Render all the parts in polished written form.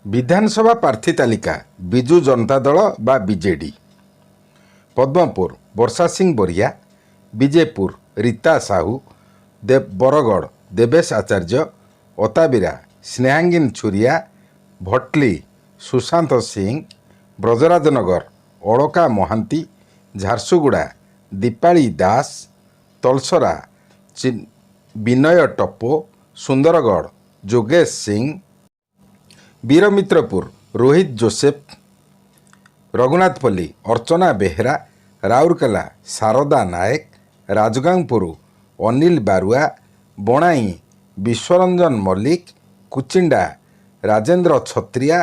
विधानसभा प्रार्थी तालिका विजु जनता दल बा बीजेडी। पद्मपुर वर्षा सिंह बरिया, विजेपुर रीता साहू, बरगढ़ देवेश आचार्य, अताबिरा स्नेहांगिन छुरिया, भटली सुशांत सिंह, ब्रजराजनगर अलका महांती, झारसुगुड़ा दीपाली दास, तलसरा विनय टप्पो, सुंदरगढ़ जोगेश सिंह, वीरमित्रपुर रोहित जोसेफ, रघुनाथपल्ली अर्चना बेहेरा, राउरकेला शारदा नायक, राजगांगपुर अनिल बारुआ, बणाई विश्वरंजन मल्लिक, कुचिंडा राजेंद्र छत्रिया,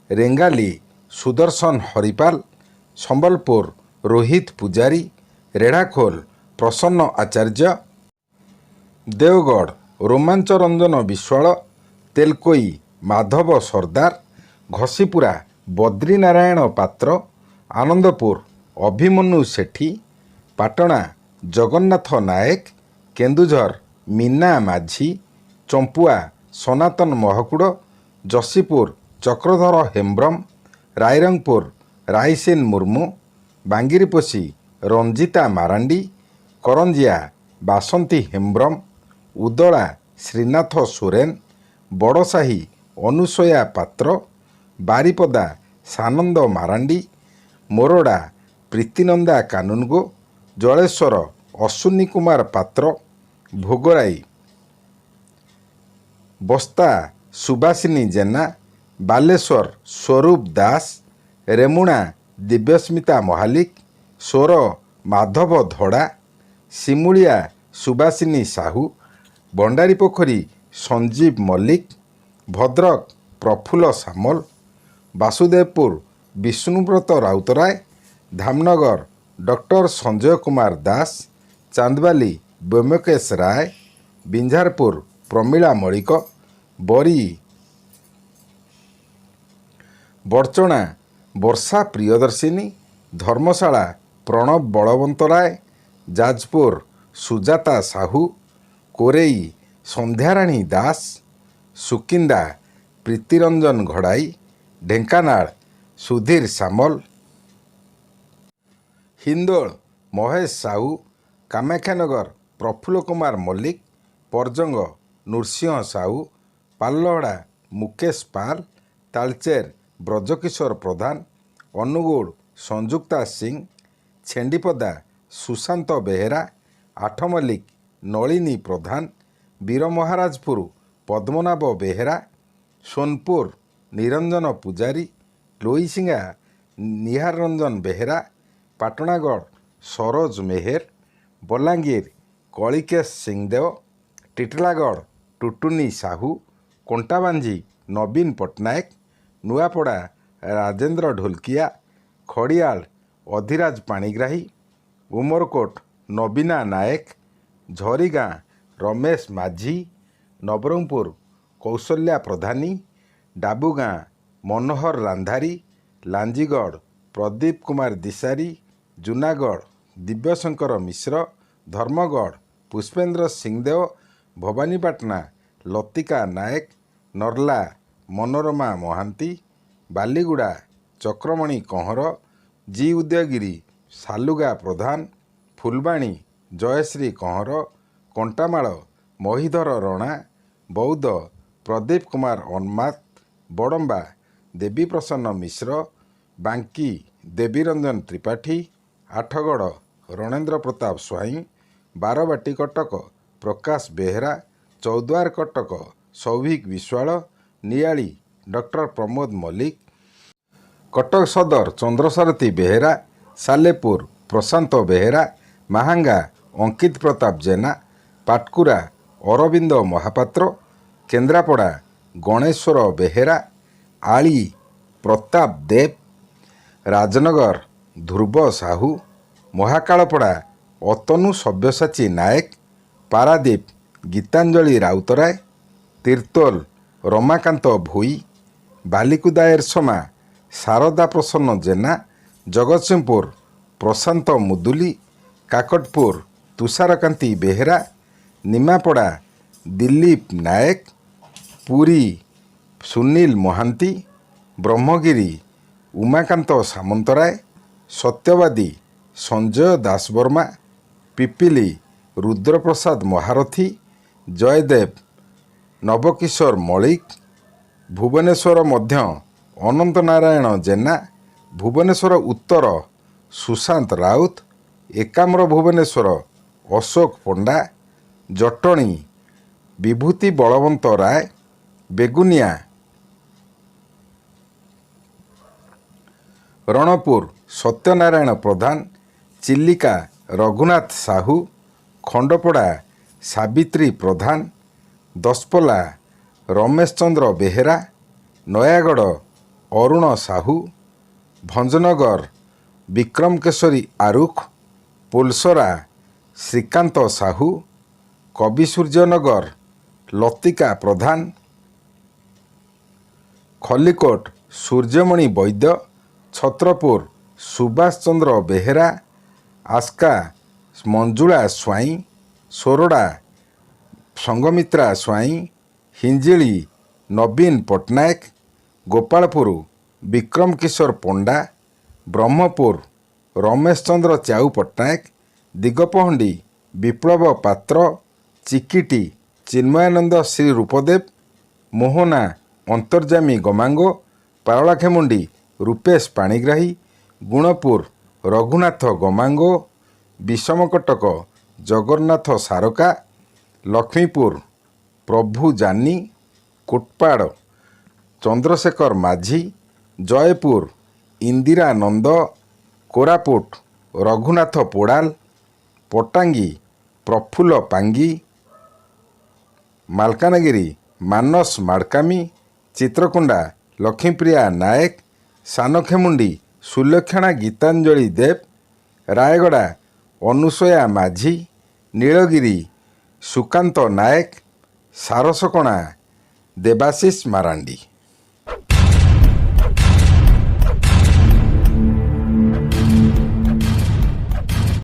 रेंगाली सुदर्शन हरिपाल, संबलपुर रोहित पुजारी, रेढ़ाखोल प्रसन्न आचार्य, देवगढ़ रोमांचरंजन विश्वाल, तेलकोई माधव सरदार, घसीपुरा बद्रीनारायण पात्र, आनंदपुर अभिमन्यु सेठी, पाटणा जगन्नाथ नायक, केन्दुझर मीना माझी, चंपुआ सनातन महकुड़, जसीपुर चक्रधर हेम्ब्रम, रायरंगपुर रायसेन मुर्मू, बांगिरीपोशी रंजिता मारांडी, करंजिया बासंती हेम्ब्रम, उदला श्रीनाथ सोरेन, बड़साही अनुसया पात्र, बारिपदा सानंद मारांडी, मोरडा प्रीतिनंदा कानुनगो, जलेश्वर अश्विनी कुमार पात्र, भोगराई बस्ता सुबासिनी जेना, बालेश्वर स्वरूप दास, रेमुणा दिव्यस्मिता महालिक, सोर माधव धड़ा, सिमुलिया सुबासिनी साहू, भंडारीपोखरी संजीव मल्लिक, भद्रक प्रफुल्ल सामल, वासुदेवपुर विष्णुव्रत राउतराय, धामनगर डॉक्टर संजय कुमार दास, चांदबाली व्योमकेश राय, बिंझारपुर प्रमीला मलिक, बरी बड़चणा वर्षा प्रियदर्शिनी, धर्मशाला प्रणव बलवंत राय, जाजपुर सुजाता साहू, कोरेई संध्याराणी दास, सुकिंदा प्रीतिरंजन घड़ाई, ढेंकानाल सुधीर सामल, हिंदोल महेश साहू, कामाख्यानगर प्रफुल्ल कुमार मल्लिक, परजंग नृसिंह साहू, पालहड़ा मुकेश पाल, तालचेर ब्रजकिशोर प्रधान, अनुगुड़ संजुक्ता सिंह, छेंडीपदा सुशांत बेहेरा, आठमल्लिक नलिनी प्रधान, वीरमहाराजपुर पद्मनाभ बेहेरा, सोनपुर निरंजन पुजारी, लोईसिंगा निहार रंजन बेहेरा, पाटणागढ़ सरोज मेहेर, बलांगीर कलिकेश सिंहदेव, टिटलागढ़ टुटुनी साहू, कंटाबांझी नवीन पट्टनायक, नुआपड़ा राजेंद्र ढोलकिया, खड़ियाल अधिराज पाणिग्राही, उमरकोट नवीना नायक, झरीगाँ रमेश माझी, नवरंगपुर कौशल्या प्रधानी, डाबुगाँ मनोहर रांधारी, लांजीगढ़ प्रदीप कुमार दिसारी, जूनागढ़ दिव्यशंकर मिश्र, धर्मगढ़ पुष्पेंद्र सिंहदेव, भवानीपाटना लतिका नायक, नर्ला मनोरमा महांती, बालीगुड़ा चक्रमणि कंहर, जी उदयगिरी सालुगा प्रधान, फुलबाणी जयश्री कंहर, कंटामाल महीधर रणा, बौद्ध प्रदीप कुमार अन्मात, बड़म्बा देवी प्रसन्न मिश्र, बांकी देवीरंजन त्रिपाठी, आठगढ़ रणेन्द्र प्रताप स्वाई, बारबाटी कटक प्रकाश बेहेरा, चौद्वार कटक सौभिक विश्वाल, नियाली डॉक्टर प्रमोद मल्लिक, कटक सदर चंद्रसारथी बेहेरा, सालेपुर प्रशांत बेहेरा, महांगा अंकित प्रताप जेना, पाटकुरा अरविंद महापात्र, केन्द्रापड़ा गणेश्वर बेहेरा, आली प्रताप देव, राजनगर ध्रुव साहू, महाकालपड़ा अतनु सब्यसाची नायक, पारादीप गीतांजलि राउतराय, तीर्तोल रमाकांत भोई, बालिकुदा एरसमा शारदा प्रसन्न जेना, जगतसिंहपुर प्रशांत मुदुली, काकटपुर तुषारकांति बेहेरा, निमापड़ा दिलीप नायक, पुरी सुनील महांती, ବ୍ରହ୍ମଗିରି ଉମାକାନ୍ତ ସାମନ୍ତରାୟ, ସତ୍ୟବାଦୀ ସଞ୍ଜୟ ଦାସବର୍ମା, ପିପିଲି ରୁଦ୍ରପ୍ରସାଦ ମହାରଥୀ, ଜୟଦେବ ନବକିଶୋର ମଳିକ, ଭୁବନେଶ୍ୱର ମଧ୍ୟ ଅନନ୍ତ ନାରାୟଣ ଜେନା, ଭୁବନେଶ୍ୱର ଉତ୍ତର ସୁଶାନ୍ତ ରାଉତ, ଏକାମ୍ର ଭୁବନେଶ୍ୱର ଅଶୋକ ପଣ୍ଡା, ଜଟଣୀ ବିଭୂତି ବଳବନ୍ତ ରାୟ, ବେଗୁନିଆ ରଣପୁର ସତ୍ୟନାରାୟଣ ପ୍ରଧାନ, ଚିଲିକା ରଘୁନାଥ ସାହୁ, ଖଣ୍ଡପଡ଼ା ସାବିତ୍ରୀ ପ୍ରଧାନ, ଦଶପଲ୍ଲା ରମେଶ ଚନ୍ଦ୍ର ବେହେରା, ନୟାଗଡ଼ ଅରୁଣ ସାହୁ, ଭଞ୍ଜନଗର ବିକ୍ରମ କେଶରୀ ଆରୁଖ, ପୋଲସରା ଶ୍ରୀକାନ୍ତ ସାହୁ, କବିସୂର୍ଯ୍ୟନଗର ଲତିକା ପ୍ରଧାନ, ଖଲିକୋଟ ସୂର୍ଯ୍ୟମଣି ବୈଦ୍ୟ, ଛତ୍ରପୁର ସୁଭାଷ ଚନ୍ଦ୍ର ବେହେରା, ଆସ୍କା ମଞ୍ଜୁଳା ସ୍ୱାଇଁ, ସୋରଡ଼ା ସଙ୍ଗମିତ୍ରା ସ୍ୱାଇଁ, ହିଞ୍ଜିଳି ନବୀନ ପଟ୍ଟନାୟକ, ଗୋପାଳପୁର ବିକ୍ରମ କିଶୋର ପଣ୍ଡା, ବ୍ରହ୍ମପୁର ରମେଶ ଚନ୍ଦ୍ର ଚ୍ୟାଉ ପଟ୍ଟନାୟକ, ଦିଗପହଣ୍ଡି ବିପ୍ଳବ ପାତ୍ର, ଚିକିଟି ଚିନ୍ମୟାନନ୍ଦ ଶ୍ରୀ ରୂପଦେବ, ମୋହନା ଅନ୍ତର୍ଯାମୀ ଗମାଙ୍ଗୋ, ପାରଳାଖେମୁଣ୍ଡି ରୂପେଶ ପାଣିଗ୍ରାହୀ, ଗୁଣପୁର ରଘୁନାଥ ଗମାଙ୍ଗୋ, ବିଷମକଟକ ଜଗନ୍ନାଥ ସାରକା, ଲକ୍ଷ୍ମୀପୁର ପ୍ରଭୁ ଜାନି, କୋଟପାଡ଼ ଚନ୍ଦ୍ରଶେଖର ମାଝୀ, ଜୟପୁର ଇନ୍ଦିରା ନନ୍ଦ, କୋରାପୁଟ ରଘୁନାଥ ପୋଡ଼ାଲ, ପଟାଙ୍ଗୀ ପ୍ରଫୁଲ୍ଲ ପାଙ୍ଗି, ମାଲକାନଗିରି ମାନସ ମାଡ଼କାମୀ, ଚିତ୍ରକୋଣ୍ଡା ଲକ୍ଷ୍ମୀପ୍ରିୟା ନାୟକ, ସାନଖେମୁଣ୍ଡି ସୁଲକ୍ଷଣା ଗୀତାଞ୍ଜଳି ଦେବ, ରାୟଗଡ଼ା ଅନୁସୟା ମାଝୀ, ନୀଳଗିରି ସୁକାନ୍ତ ନାୟକ, ସାରସକଣା ଦେବାଶିଷ ମାରାଣ୍ଡି।